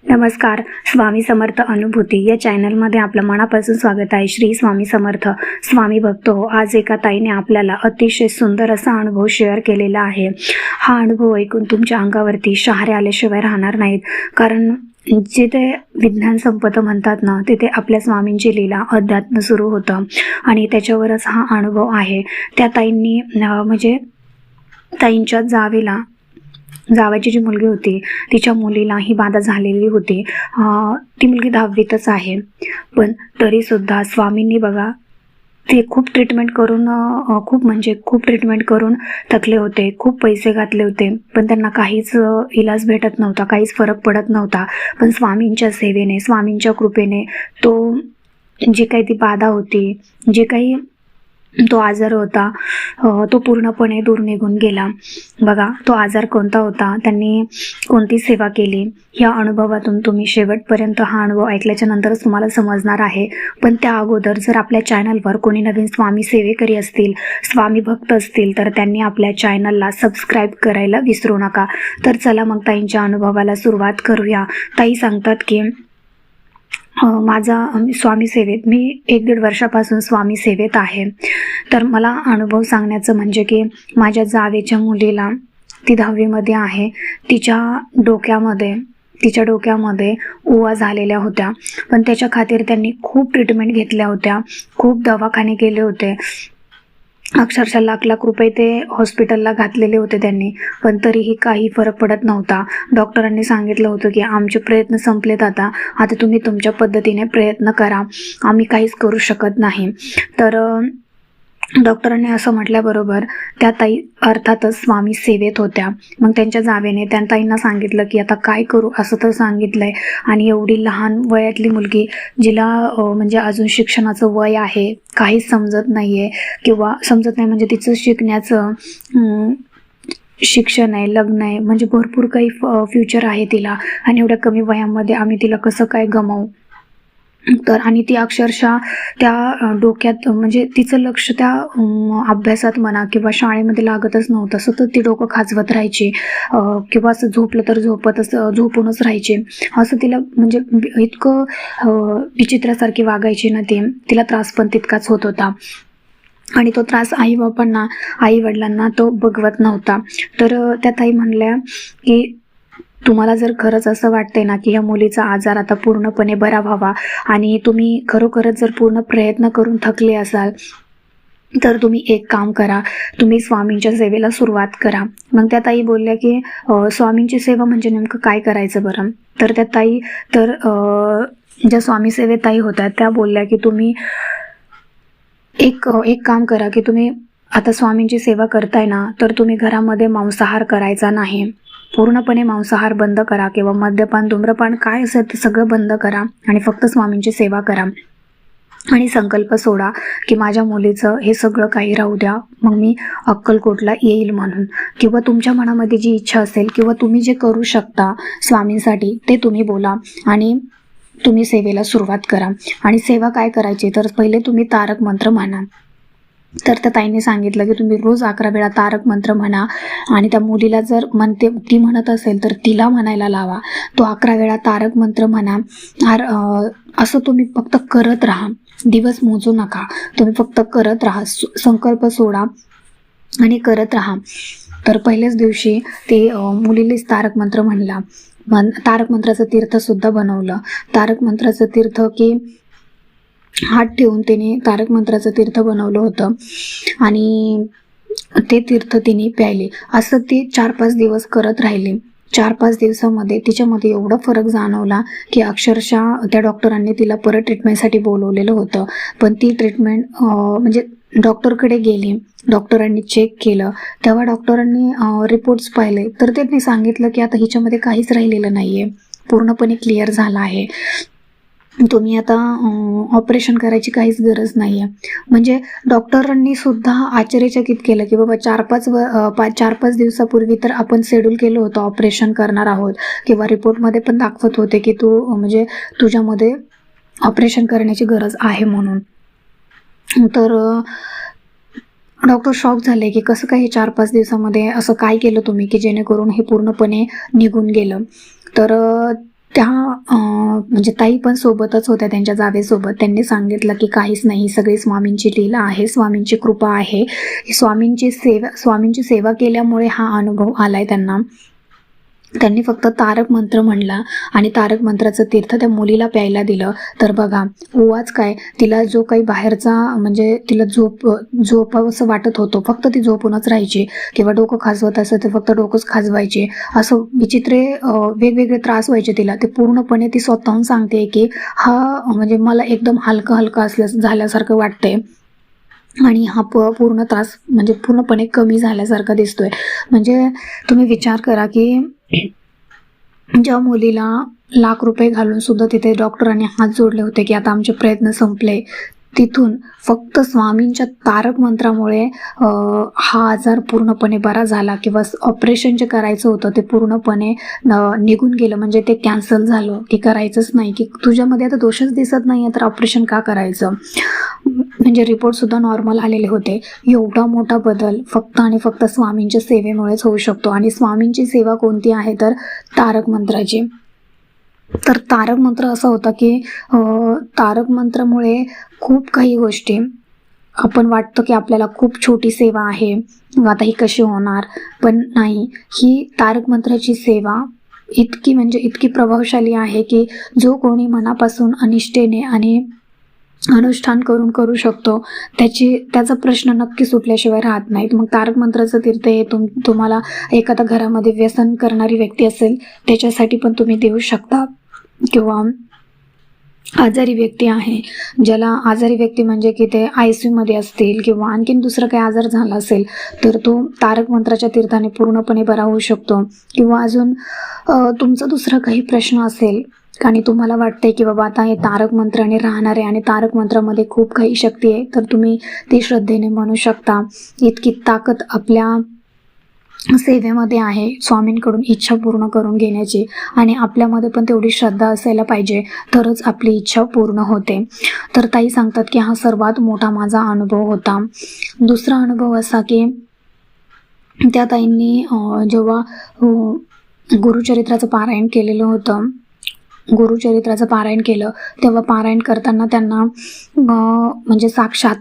नमस्कार. स्वामी समर्थ अनुभूती या चॅनलमध्ये आपलं मनापासून स्वागत आहे. श्री स्वामी समर्थ. स्वामी भक्त हो, आज एका ताईने आपल्याला अतिशय सुंदर असा अनुभव शेअर केलेला आहे. हा अनुभव ऐकून तुमच्या अंगावरती शहारे आल्याशिवाय राहणार नाहीत. कारण जिथे विज्ञान संपत म्हणतात ना, तिथे आपल्या स्वामींची लीला अध्यात्म सुरू होतं आणि त्याच्यावरच हा अनुभव आहे. त्या ताईंनी म्हणजे ताईंच्या जावाची जी मुलगी होती तिच्या मुलीला ही बाधा झालेली होती. ती मुलगी 10वीतच आहे, पण तरीसुद्धा स्वामींनी बघा ते खूप ट्रीटमेंट करून थकले होते, खूप पैसे घातले होते, पण त्यांना काहीच इलाज भेटत नव्हता, काहीच फरक पडत नव्हता. पण स्वामींच्या सेवेने, स्वामींच्या कृपेने तो जी काही ती बाधा होती, जे काही तो आजार होता, तो पूर्णपणे दूर निघून गेला. बघा तो आजार कोणता होता, त्यांनी कोणती सेवा केली, या अनुभवातून तुम्ही शेवटपर्यंत हा अनुभव ऐकल्याच्या नंतरच तुम्हाला समजणार आहे. पण त्या अगोदर जर आपल्या चॅनलवर कोणी नवीन स्वामी सेवेकरी असतील, स्वामी भक्त असतील, तर त्यांनी आपल्या चॅनलला सबस्क्राईब करायला विसरू नका. तर चला मग ताईंच्या अनुभवाला सुरुवात करूया. ताई सांगतात की माझा स्वामी सेवेत मी 1-1.5 वर्षापासून स्वामी सेवेत आहे. तर मला अनुभव सांगण्याचं म्हणजे की माझ्या जावेच्या मुलीला, ती 10वीमध्ये आहे, तिच्या डोक्यामध्ये उवा झालेल्या होत्या. पण त्याच्या खातीर त्यांनी खूप ट्रीटमेंट घेतल्या होत्या, खूप दवाखाने केले होते, अक्षरशः लाख रुपये ते हॉस्पिटलला घातलेले होते त्यांनी, पण तरीही काही फरक पडत नव्हता. डॉक्टरांनी सांगितलं होतं की आमचे प्रयत्न संपलेत, आता तुम्ही तुमच्या पद्धतीने प्रयत्न करा, आम्ही काहीच करू शकत नाही. तर डॉक्टरांनी असं म्हटल्याबरोबर त्या ताई अर्थातच स्वामी सेवेत होत्या. मग त्यांच्या जावेने त्या ताईंना सांगितलं की आता काय करू, असं तर सांगितलंय, आणि एवढी लहान वयातली मुलगी जिला म्हणजे अजून शिक्षणाचं वय आहे, काहीच समजत नाहीये, किंवा समजत नाही म्हणजे तिचं शिकण्याचं शिक्षण आहे, लग्न आहे, म्हणजे भरपूर काही फ्युचर आहे तिला, आणि एवढ्या कमी वयामध्ये आम्ही तिला कसं काय गमावू. तर आणि ती अक्षरशः त्या डोक्यात म्हणजे तिचं लक्ष त्या अभ्यासात म्हणा किंवा शाळेमध्ये लागतच नव्हतं. सतत ती डोकं खाजवत राहायची, किंवा असं झोपलं तर झोपूनच राहायचे. असं तिला म्हणजे इतकं विचित्रासारखी वागायची ना ती, तिला त्रास पण तितकाच होत होता, आणि तो त्रास आई वडिलांना तो बघवत नव्हता. तर त्या ताई म्हणल्या की तुम्हाला जर खरंच असं वाटतंय ना की या मुलीचा आजार आता पूर्णपणे बरा व्हावा, आणि तुम्ही खरोखरच जर पूर्ण प्रयत्न करून थकले असाल, तर तुम्ही एक काम करा, तुम्ही स्वामींच्या सेवेला सुरुवात करा. मग त्या ताई बोलल्या की स्वामींची सेवा म्हणजे नेमकं काय करायचं बरं. तर त्या ताई ज्या स्वामी सेवेत ताई होत्या त्या बोलल्या की तुम्ही एक काम करा की तुम्ही आता स्वामींची सेवा करताय ना, तर तुम्ही घरामध्ये मांसाहार करायचा नाही, पूर्णपणे मांसाहार बंद करा, किंवा मद्यपान, धूम्रपान काय असेल ते सगळं बंद करा, आणि फक्त स्वामींची सेवा करा, आणि संकल्प सोडा की माझ्या मुलीचं हे सगळं काही राहू द्या, मग मी अक्कलकोटला येईल म्हणून. किंवा तुमच्या मनामध्ये जी इच्छा असेल किंवा तुम्ही जे करू शकता स्वामींसाठी ते तुम्ही बोला, आणि तुम्ही सेवेला सुरुवात करा. आणि सेवा काय करायची, तर पहिले तुम्ही तारक मंत्र म्हणा. तर त्या ताईने सांगितलं की तुम्ही रोज 11 वेळा तारक मंत्र म्हणा, आणि त्या मुलीला जर ती म्हणत असेल तर तिला म्हणायला लावा, तो 11 वेळा तारक मंत्र म्हणा. असं तुम्ही फक्त करत राहा, दिवस मोजू नका, तुम्ही फक्त करत राहा, संकल्प सोडा आणि करत राहा. तर पहिल्याच दिवशी ते मुलीलाच तारक मंत्र म्हणला. तारक मंत्राचं तीर्थसुद्धा बनवलं. तारक मंत्राचं तीर्थ की हात ठेवून तिने तारक मंत्राचं तीर्थ बनवलं होतं, आणि ते तीर्थ तिने प्यायले. असं ती 4-5 दिवस करत राहिली. 4-5 दिवसामध्ये तिच्यामध्ये एवढा फरक जाणवला की अक्षरशः त्या डॉक्टरांनी तिला परत ट्रीटमेंटसाठी बोलवलेलं होतं. पण ती ट्रीटमेंट म्हणजे डॉक्टरकडे गेली, डॉक्टरांनी चेक केलं, तेव्हा डॉक्टरांनी रिपोर्ट्स पाहिले, तर त्यांनी सांगितलं की आता हिच्यामध्ये काहीच राहिलेलं नाही आहे, पूर्णपणे क्लिअर झाला आहे, तुम्ही आता ऑपरेशन करायची काहीच गरज नाही आहे. म्हणजे डॉक्टरांनी सुद्धा आश्चर्यचकित केलं की बाबा 4-5 दिवसापूर्वी तर आपण शेड्यूल केलं होतं ऑपरेशन करणार आहोत, किंवा रिपोर्टमध्ये पण दाखवत होते की म्हणजे तुझ्यामध्ये ऑपरेशन करण्याची गरज आहे म्हणून. तर डॉक्टर शॉक झाले की कसं काय 4-5 दिवसामध्ये असं काय केलं तुम्ही की जेणेकरून हे पूर्णपणे निघून गेलं. तर त्या म्हणजे ताई पण सोबतच होत्या त्यांच्या जावेसोबत. त्यांनी सांगितलं की काहीच नाही, सगळी स्वामींची लीला आहे, स्वामींची कृपा आहे, स्वामींची सेवा केल्यामुळे हा अनुभव आलाय त्यांना. त्यांनी फक्त तारक मंत्र म्हणला आणि तारक मंत्राचं तीर्थ त्या मुलीला प्यायला दिलं. तर बघा उवाच काय, तिला जो काही बाहेरचा म्हणजे तिला झोपावंसं वाटत होतं, फक्त ती झोपूनच राहायची, किंवा डोकं खाजवत असं ते फक्त डोकंच खाजवायचे, असं विचित्रे वेगवेगळे त्रास व्हायचे तिला. ते पूर्णपणे ती स्वतःहून सांगते की हा म्हणजे मला एकदम हलका हलका झाल्यासारखं वाटतंय आणि हा पूर्ण त्रास म्हणजे पूर्णपणे कमी झाल्यासारखा दिसतोय. म्हणजे तुम्ही विचार करा की ज्या मुलीला लाख रुपये घालून सुद्धा तिथे डॉक्टरांनी हात जोडले होते की आता आमचे प्रयत्न संपले, तिथून फक्त स्वामींच्या तारक मंत्रामुळे हा आजार पूर्णपणे बरा झाला, किंवा ऑपरेशन जे करायचं होतं ते पूर्णपणे निघून गेलं. म्हणजे ते कॅन्सल झालं की करायचंच नाही, की तुझ्यामध्ये आता दोषच दिसत नाही आहे तर ऑपरेशन का करायचं. म्हणजे रिपोर्टसुद्धा नॉर्मल आलेले होते. एवढा मोठा बदल फक्त आणि फक्त स्वामींच्या सेवेमुळेच होऊ शकतो. आणि स्वामींची सेवा कोणती आहे तर तारक मंत्राची. तर तारक मंत्र असा होता की तारक मंत्रामुळे खूप काही गोष्टी आपण वाटतं की आपल्याला खूप छोटी सेवा आहे, आता ही कशी होणार, पण नाही, ही तारक मंत्राची सेवा इतकी म्हणजे इतकी प्रभावशाली आहे की जो कोणी मनापासून अनिष्ठेने आणि अनुष्ठान करू शकतो, त्याचा प्रश्न नक्की सुटल्याशिवाय राहत नाहीत. मग तारक मंत्राचं तीर्थ हे तुम्हाला एखादा घरामध्ये व्यसन करणारी व्यक्ती असेल त्याच्यासाठी पण तुम्ही देऊ शकता, किंवा आजारी व्यक्ती आहे, ज्याला आजारी व्यक्ती म्हणजे की ते ICU मध्ये असतील किंवा आणखीन दुसरं काही आजार झाला असेल तर तो तारक मंत्राच्या तीर्थाने पूर्णपणे बरा होऊ शकतो. किंवा अजून तुमचा दुसरा काही प्रश्न असेल आणि तुम्हाला वाटतंय की बाबा आता हे तारक मंत्राने राहणार आहे आणि तारक मंत्रामध्ये खूप काही शक्ती आहे, तर तुम्ही ते श्रद्धेने म्हणू शकता. इतकी ताकद आपल्या सेवेमध्ये आहे स्वामींकडून इच्छा पूर्ण करून घेण्याची, आणि आपल्यामध्ये पण तेवढी श्रद्धा असायला पाहिजे तरच आपली इच्छा पूर्ण होते. तर ताई सांगतात की हा सर्वात मोठा माझा अनुभव होता. दुसरा अनुभव असा की त्या ताईंनी जेव्हा गुरुचरित्राचं पारायण केलेलं होतं, गुरुचरित्राचं पारायण केलं तेव्हा पारायण करताना त्यांना म्हणजे साक्षात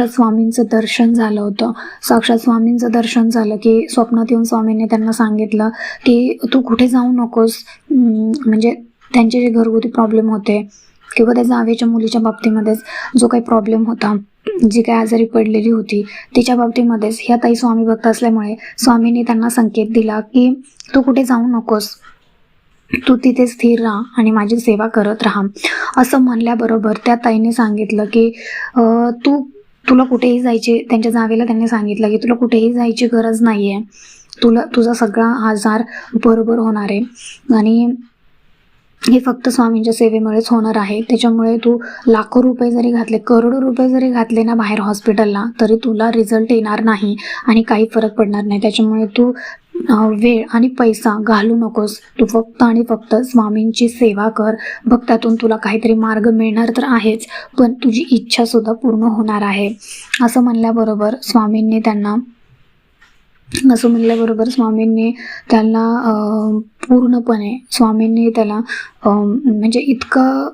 स्वामींचं दर्शन झालं होतं. साक्षात स्वामींचं दर्शन झालं की स्वप्नात येऊन स्वामींनी त्यांना सांगितलं की तू कुठे जाऊ नकोस. म्हणजे त्यांचे जे घरगुती प्रॉब्लेम होते किंवा त्या जावेच्या मुलीच्या बाबतीमध्येच जो काही प्रॉब्लेम होता, जी काही आजारी पडलेली होती तिच्या बाबतीमध्येच ह्या ताई स्वामी भक्त असल्यामुळे स्वामींनी त्यांना संकेत दिला की तू कुठे जाऊ नकोस, तू तिथे स्थिर राहा आणि माझी सेवा करत राहा. असं म्हणल्याबरोबर त्या ताईने सांगितलं की तुला कुठेही जायची, त्यांच्या जावेला त्यांनी सांगितलं की तुला कुठेही जायची गरज नाही आहे, तुझा सगळा आजार बरोबर होणार आहे आणि हे फक्त स्वामींच्या सेवेमुळेच होणार आहे. त्याच्यामुळे तू लाखो रुपये जरी घातले, करोडो रुपये जरी घातले ना बाहेर हॉस्पिटलला, तरी तुला रिझल्ट येणार नाही आणि काही फरक पडणार नाही. त्याच्यामुळे तू वेळ आणि पैसा घालू नकोस, तू फक्त आणि फक्त स्वामींची सेवा कर. बघ त्यातून तुला काहीतरी मार्ग मिळणार तर आहेच, पण तुझी इच्छा सुद्धा पूर्ण होणार आहे. असं म्हणल्याबरोबर स्वामींनी त्यांना पूर्णपणे त्याला म्हणजे इतकं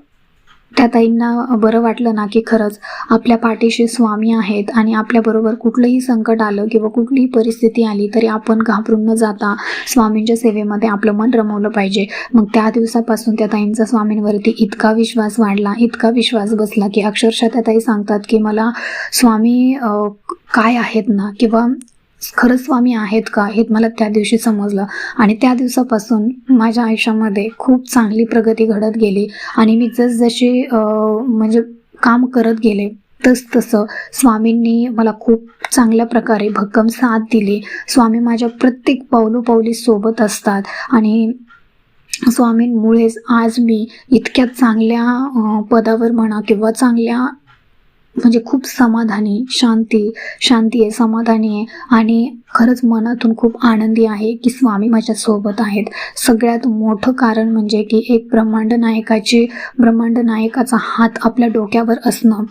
त्या ताईंना बरं वाटलं ना की खरंच आपल्या पाठीशी स्वामी आहेत आणि आपल्याबरोबर कुठलंही संकट आलं किंवा कुठलीही परिस्थिती आली तरी आपण घाबरून न जाता स्वामींच्या सेवेमध्ये आपलं मन रमवलं पाहिजे. मग त्या दिवसापासून त्या ताईंचा स्वामींवरती इतका विश्वास वाढला, इतका विश्वास बसला की अक्षरशः त्या ताई सांगतात की मला स्वामी काय आहेत ना, किंवा खरंच स्वामी आहेत का हे मला त्या दिवशी समजलं. आणि त्या दिवसापासून माझ्या आयुष्यामध्ये खूप चांगली प्रगती घडत गेली आणि मी जसजशी म्हणजे काम करत गेले तसं स्वामींनी मला खूप चांगल्या प्रकारे भक्कम साथ दिली. स्वामी माझ्या प्रत्येक पावलोपावली सोबत असतात आणि स्वामींमुळेच आज मी इतक्या चांगल्या पदावर म्हणा किंवा चांगल्या म्हणजे खूप समाधानी, शांती आहे, समाधानी आहे आणि खरंच मनातून खूप आनंदी आहे की स्वामी माझ्या सोबत आहेत. सगळ्यात मोठं कारण म्हणजे की एक ब्रह्मांड नायकाचा हात आपल्या डोक्यावर असणं.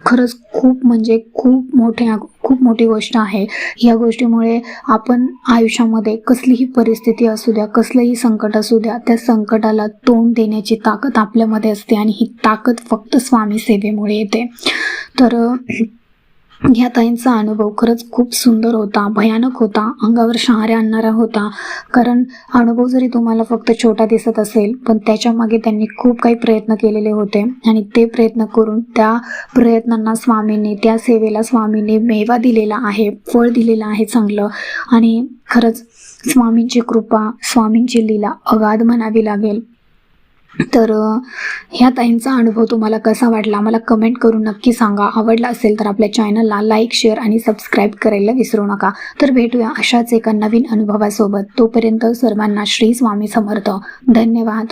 खरंच खूप म्हणजे खूप मोठी गोष्ट आहे. या गोष्टीमुळे आपण आयुष्यामध्ये कसलीही परिस्थिती असू द्या, कसलंही संकट असू द्या, त्या संकटाला तोंड देण्याची ताकद आपल्यामध्ये असते आणि ही ताकद फक्त स्वामी सेवेमुळे येते. तर ह्या ताईंचा अनुभव खरंच खूप सुंदर होता, भयानक होता, अंगावर शहारे आणणारा होता. कारण अनुभव जरी तुम्हाला फक्त छोटा दिसत असेल, पण त्याच्यामागे त्यांनी खूप काही प्रयत्न केलेले होते आणि ते प्रयत्न करून त्या प्रयत्नांना स्वामींनी, त्या सेवेला स्वामींनी मेवा दिलेला आहे, फळ दिलेलं आहे चांगलं. आणि खरंच स्वामींची कृपा, स्वामींची लीला अगाध म्हणावी लागेल. तर ह्या ताईंचा अनुभव तुम्हाला कसा वाटला मला कमेंट करून नक्की सांगा. आवडला असेल तर आपल्या चॅनलला लाईक, शेअर आणि सबस्क्राईब करायला विसरू नका. तर भेटूया अशाच एका नवीन अनुभवासोबत. तोपर्यंत सर्वांना श्री स्वामी समर्थ. धन्यवाद.